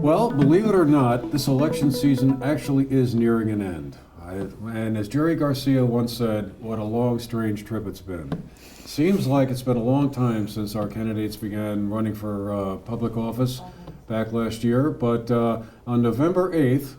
Well, believe it or not, this election season actually is nearing an end. And as Jerry Garcia once said, what a long, strange trip it's been. Seems like it's been a long time since our candidates began running for public office back last year, but on November 8th,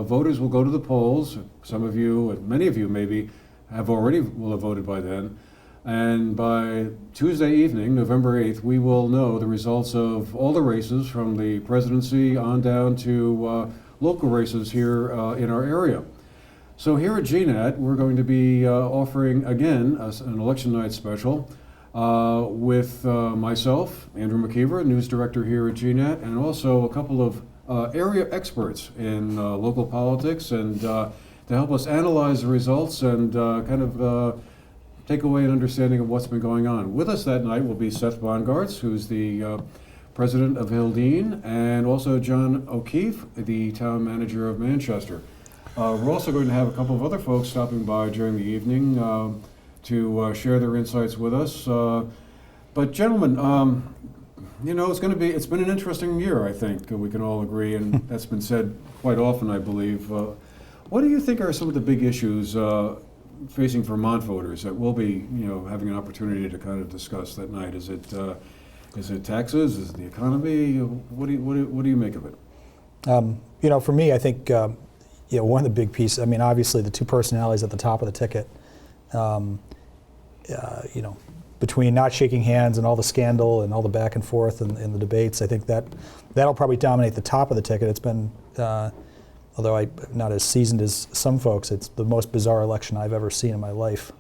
voters will go to the polls. Some of you, many of you maybe, will have voted by then. And by Tuesday evening, November 8th, we will know the results of all the races from the presidency on down to local races here in our area. So here at GNAT, we're going to be offering, again, an election night special with myself, Andrew McKeever, news director here at GNAT, and also a couple of area experts in local politics, and to help us analyze the results and kind of take away an understanding of what's been going on. With us that night will be Seth Bongartz, who's the president of Hildene, and also John O'Keefe, the town manager of Manchester. We're also going to have a couple of other folks stopping by during the evening to share their insights with us. But gentlemen, you know, it's been an interesting year, I think we can all agree, and that's been said quite often, I believe. What do you think are some of the big issues facing Vermont voters that we'll be, you know, having an opportunity to kind of discuss that night? Is it taxes? Is it the economy? What do you make of it? You know, for me, I think you know, one of the big pieces. I mean, obviously, the two personalities at the top of the ticket. You know, between not shaking hands and all the scandal and all the back and forth and the debates, I think that'll probably dominate the top of the ticket. It's been. Although I'm not as seasoned as some folks, it's the most bizarre election I've ever seen in my life.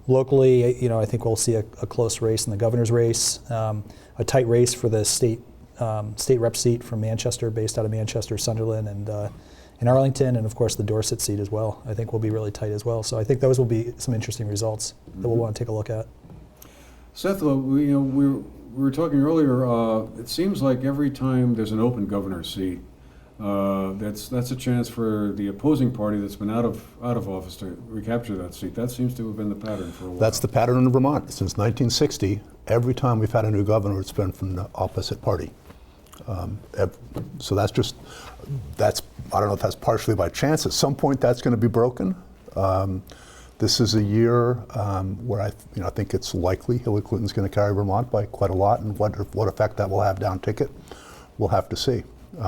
Locally, you know, I think we'll see a close race in the governor's race, a tight race for the state rep seat from Manchester, based out of Manchester, Sunderland, and in Arlington, and of course the Dorset seat as well. I think will be really tight as well. So I think those will be some interesting results that we'll want to take a look at. Seth, we were talking earlier. It seems like every time there's an open governor's seat, that's a chance for the opposing party that's been out of office to recapture that seat. That seems to have been the pattern for a while. That's the pattern in Vermont since 1960. Every time we've had a new governor, it's been from the opposite party. So that's I don't know if that's partially by chance. At some point, that's going to be broken. This is a year where I think it's likely Hillary Clinton's going to carry Vermont by quite a lot, and what effect that will have down ticket, we'll have to see.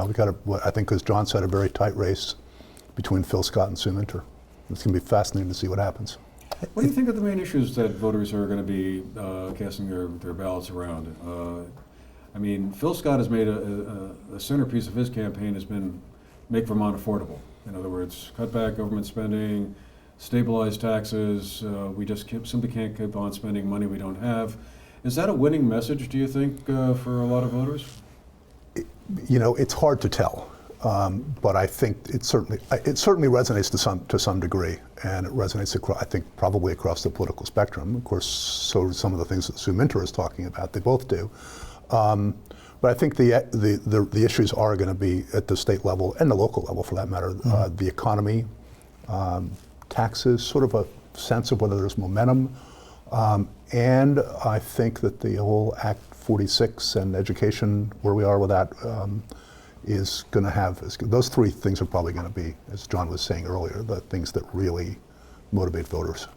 We got I think, as John said, a very tight race between Phil Scott and Sue Minter. It's going to be fascinating to see what happens. What do you think are the main issues that voters are going to be casting their ballots around? I mean, Phil Scott has made a centerpiece of his campaign has been make Vermont affordable. In other words, cut back government spending, stabilize taxes. We just simply can't keep on spending money we don't have. Is that a winning message, do you think, for a lot of voters? You know, it's hard to tell, but I think it certainly resonates to some degree, and it resonates I think probably across the political spectrum. Of course, so do some of the things that Sue Minter is talking about. They both do, but I think the issues are going to be at the state level and the local level, for that matter. The economy, taxes, sort of a sense of whether there's momentum, and I think that the whole Act 46 and education, where we are with that, is going to have, those three things are probably going to be, as John was saying earlier, the things that really motivate voters.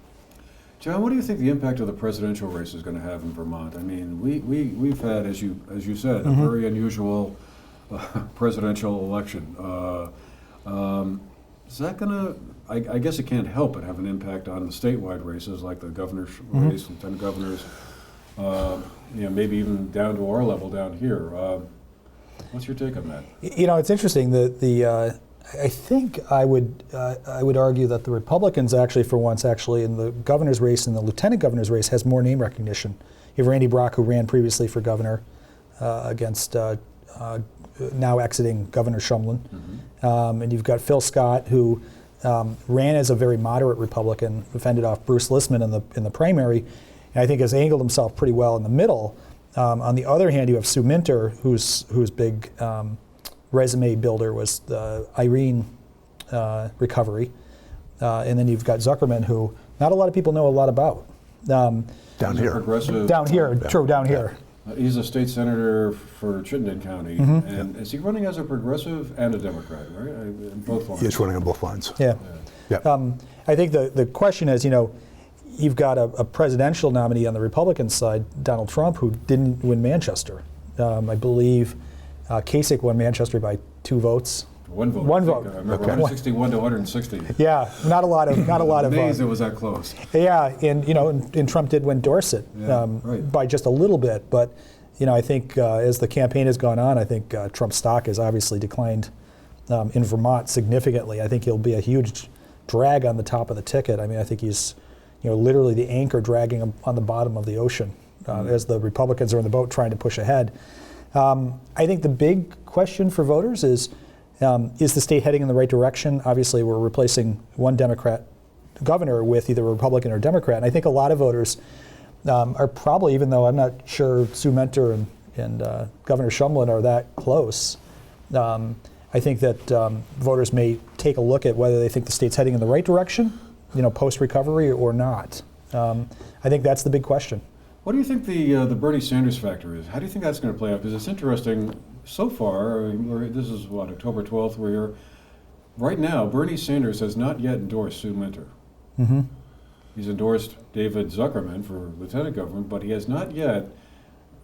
John, what do you think the impact of the presidential race is going to have in Vermont? I mean, we've had, as you said, a very unusual presidential election. Is that going to, I guess it can't help but have an impact on the statewide races, like the governor's race, lieutenant governors, maybe even down to our level down here. What's your take on that? You know, it's interesting. I think I would argue that the Republicans actually, for once, in the governor's race and the lieutenant governor's race, has more name recognition. You have Randy Brock, who ran previously for governor against now exiting Governor Shumlin, and you've got Phil Scott, who ran as a very moderate Republican, fended off Bruce Listman in the primary. And I think has angled himself pretty well in the middle. On the other hand, you have Sue Minter, whose big resume builder was the Irene recovery. And then you've got Zuckerman, who not a lot of people know a lot about. Down here. Progressive. Down here, true, down here. He's a state senator for Chittenden County, and is he running as a progressive and a Democrat, right? In both lines. He's running on both lines. Yeah. Yeah. I think the question is, you've got a presidential nominee on the Republican side, Donald Trump, who didn't win Manchester. I believe Kasich won Manchester by 2 votes. One vote. One vote. I remember 161 to 160. Yeah, not a lot of Amazed it was that close. Yeah, and Trump did win Dorset right. by just a little bit, but I think as the campaign has gone on, I think Trump's stock has obviously declined in Vermont significantly. I think he'll be a huge drag on the top of the ticket. I mean, I think he's literally the anchor dragging him on the bottom of the ocean as the Republicans are in the boat trying to push ahead. I think the big question for voters is the state heading in the right direction? Obviously, we're replacing one Democrat governor with either a Republican or Democrat. And I think a lot of voters are probably, even though I'm not sure Sue Mentor and Governor Shumlin are that close, I think that voters may take a look at whether they think the state's heading in the right direction, post-recovery or not. I think that's the big question. What do you think the Bernie Sanders factor is? How do you think that's going to play out? Because it's interesting. So far, this is October 12th, we're here. Right now, Bernie Sanders has not yet endorsed Sue Minter. Mm-hmm. He's endorsed David Zuckerman for lieutenant governor, but he has not yet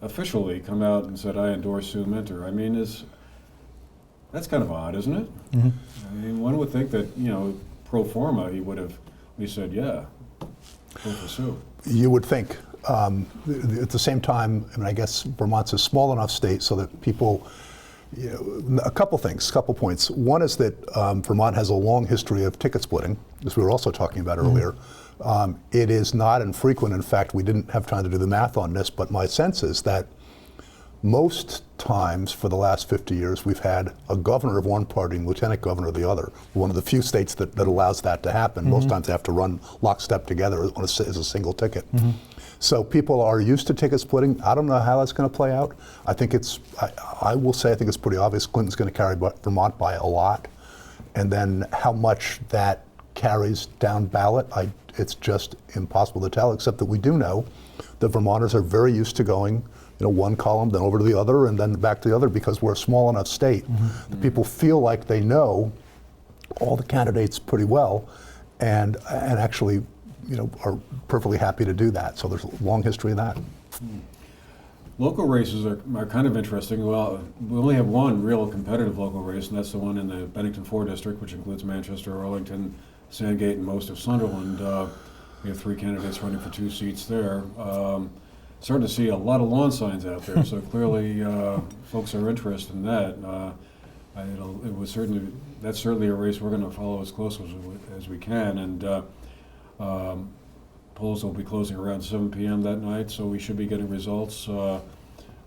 officially come out and said, I endorse Sue Minter. I mean, that's kind of odd, isn't it? Mm-hmm. I mean, one would think that, pro forma, he would have at least said, yeah, vote for Sue. You would think. At the same time, I guess Vermont's a small enough state so that people, a couple points. One is that Vermont has a long history of ticket splitting, as we were also talking about earlier. It is not infrequent. In fact, we didn't have time to do the math on this, but my sense is that most times for the last 50 years, we've had a governor of one party and lieutenant governor of the other. One of the few states that allows that to happen. Most times they have to run lockstep together as a single ticket. So people are used to ticket splitting. I don't know how that's going to play out. I think I will say I think it's pretty obvious Clinton's going to carry Vermont by a lot. And then how much that carries down ballot, it's just impossible to tell, except that we do know that Vermonters are very used to going one column, then over to the other, and then back to the other, because we're a small enough state. The people feel like they know all the candidates pretty well, and actually are perfectly happy to do that. So there's a long history of that. Local races are kind of interesting. Well, we only have one real competitive local race, and that's the one in the Bennington 4 district, which includes Manchester, Arlington, Sandgate, and most of Sunderland. We have 3 candidates running for 2 seats there. Starting to see a lot of lawn signs out there, so clearly folks are interested in that. That's certainly a race we're going to follow as close as we can, and polls will be closing around 7 p.m. that night, so we should be getting results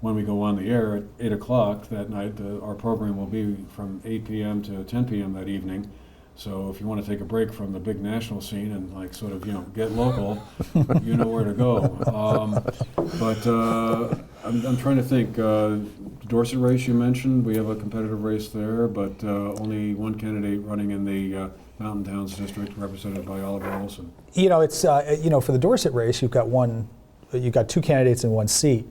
when we go on the air at 8 o'clock that night. Our program will be from 8 p.m. to 10 p.m. that evening. So if you want to take a break from the big national scene and get local, you know where to go. But I'm trying to think. Dorset race you mentioned, we have a competitive race there, but only one candidate running in the Mountain Towns district, represented by Oliver Wilson. It's for the Dorset race, you've got 2 candidates in 1 seat.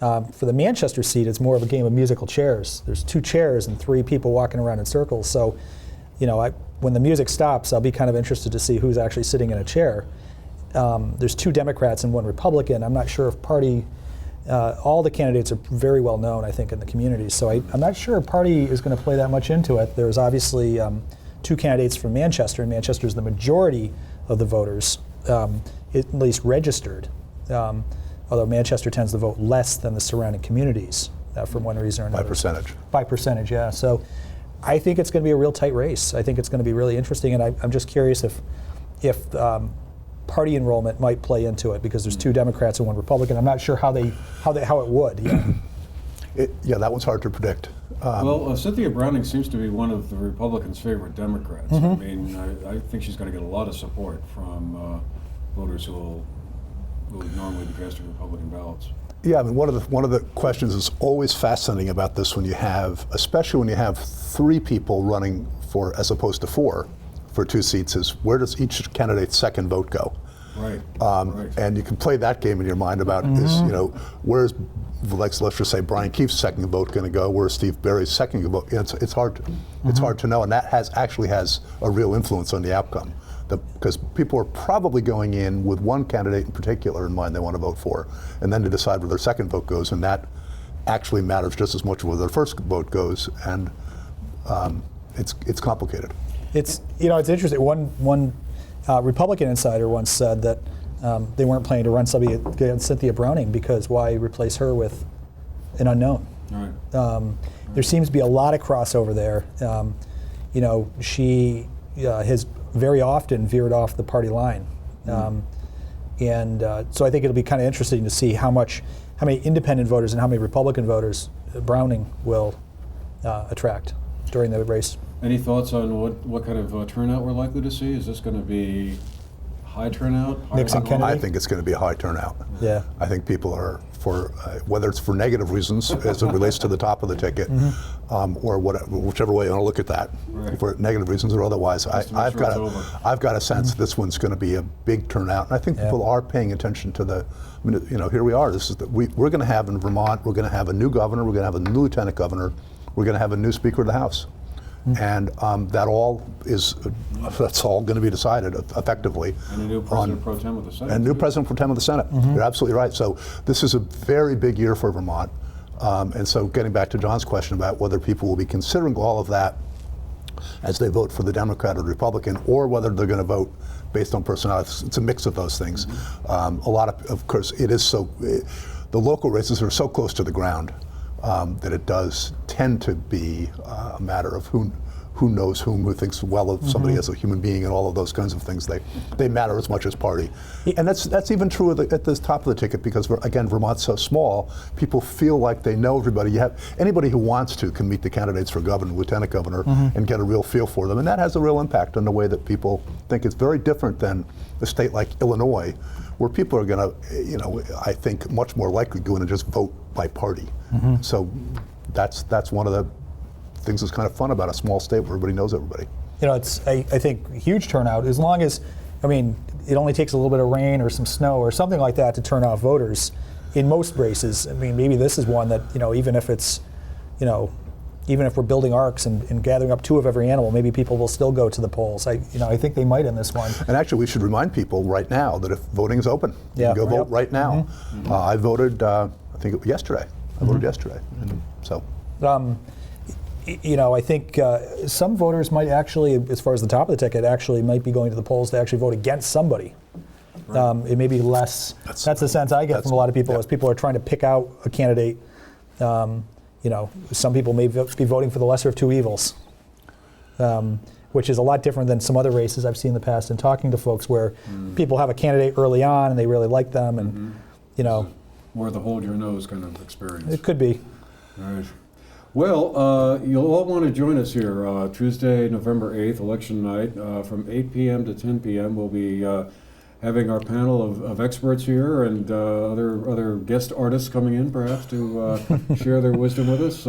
For the Manchester seat, it's more of a game of musical chairs. There's 2 chairs and 3 people walking around in circles. So, when the music stops, I'll be kind of interested to see who's actually sitting in a chair. There's 2 Democrats and 1 Republican. I'm not sure if all the candidates are very well known, I think, in the community. So I'm not sure party is going to play that much into it. There's obviously 2 candidates from Manchester, and Manchester is the majority of the voters, at least registered. Although Manchester tends to vote less than the surrounding communities for one reason or another. By percentage. By percentage, yeah. So I think it's going to be a real tight race. I think it's going to be really interesting, and I'm just curious if party enrollment might play into it, because there's 2 Democrats and 1 Republican. I'm not sure how it would. Yeah, that one's hard to predict. Cynthia Browning seems to be one of the Republicans' favorite Democrats. I mean, I think she's going to get a lot of support from voters who will normally be casting Republican ballots. Yeah, I mean, one of the questions that's always fascinating about this, especially when you have 3 people running as opposed to 4 for 2 seats, is where does each candidate's second vote go? Right. And you can play that game in your mind about where's let's just say Brian Keefe's second vote going to go, where's Steve Barry's second vote? It's hard to know, and that actually has a real influence on the outcome. Because people are probably going in with one candidate in particular in mind they want to vote for, and then to decide where their second vote goes, and that actually matters just as much where their first vote goes, and it's complicated. It's interesting. One Republican insider once said that they weren't planning to run somebody against Cynthia Browning because why replace her with an unknown? Right. There seems to be a lot of crossover there. She has very often veered off the party line. So I think it'll be kind of interesting to see how many independent voters and how many Republican voters Browning will attract during the race. Any thoughts on what kind of turnout we're likely to see? Is this going to be high turnout? Nixon, Kennedy? I think it's going to be a high turnout. Yeah. I think people are whether it's for negative reasons as it relates to the top of the ticket, or whichever way you want to look at that, right. For negative reasons or otherwise. I've got a sense this one's going to be a big turnout, and I think people are paying attention to the. I mean, here we are. We're going to have in Vermont. We're going to have a new governor. We're going to have a new lieutenant governor. We're going to have a new Speaker of the House. And that's all going to be decided effectively. And a new President Pro Tem of the Senate. And new President Pro Tem of the Senate. You're absolutely right. So this is a very big year for Vermont. And so getting back to John's question about whether people will be considering all of that as they vote for the Democrat or the Republican, or whether they're going to vote based on personality, it's a mix of those things. A lot of course, it is the local races are so close to the ground. That it does tend to be a matter of who knows whom, who thinks well of somebody as a human being, and all of those kinds of things. They matter as much as party, and that's even true at the top of the ticket because again, Vermont's so small. People feel like they know everybody. You have anybody who wants to can meet the candidates for governor, lieutenant governor, and get a real feel for them, and that has a real impact on the way that people think. It's very different than a state like Illinois, where people are going to, I think, much more likely go in and just vote by party. So that's one of the things that's kind of fun about a small state where everybody knows everybody. It's I think huge turnout as long as, it only takes a little bit of rain or some snow or something like that to turn out voters in most races. Maybe this is one that, even if it's, even if we're building arcs and gathering up 2 of every animal, maybe people will still go to the polls. I think they might in this one. And actually, we should remind people right now that if voting is open, you can go vote right now. I voted, I think yesterday. I voted yesterday, and so. I think some voters might actually, as far as the top of the ticket, actually might be going to the polls to actually vote against somebody. Right. It may be less. That's the sense I get from a lot of people as people are trying to pick out a candidate. Some people may be voting for the lesser of 2 evils, which is a lot different than some other races I've seen in the past and talking to folks where people have a candidate early on and they really like them and, More the hold your nose kind of experience. It could be. All right. Well, you'll all want to join us here Tuesday, November 8th, election night, from 8 p.m. to 10 p.m. We'll be having our panel of experts here and other guest artists coming in, perhaps, to share their wisdom with us.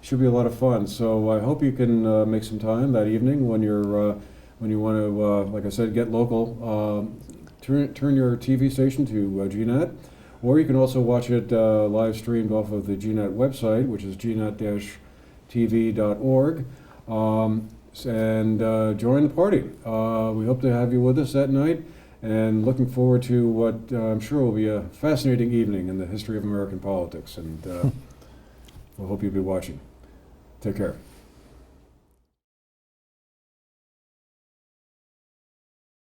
Should be a lot of fun. So I hope you can make some time that evening when you want to, like I said, get local. Turn your TV station to GNAT. Or you can also watch it live streamed off of the GNAT website, which is gnat-tv.org, and join the party. We hope to have you with us that night, and looking forward to what I'm sure will be a fascinating evening in the history of American politics, and we'll hope you'll be watching. Take care.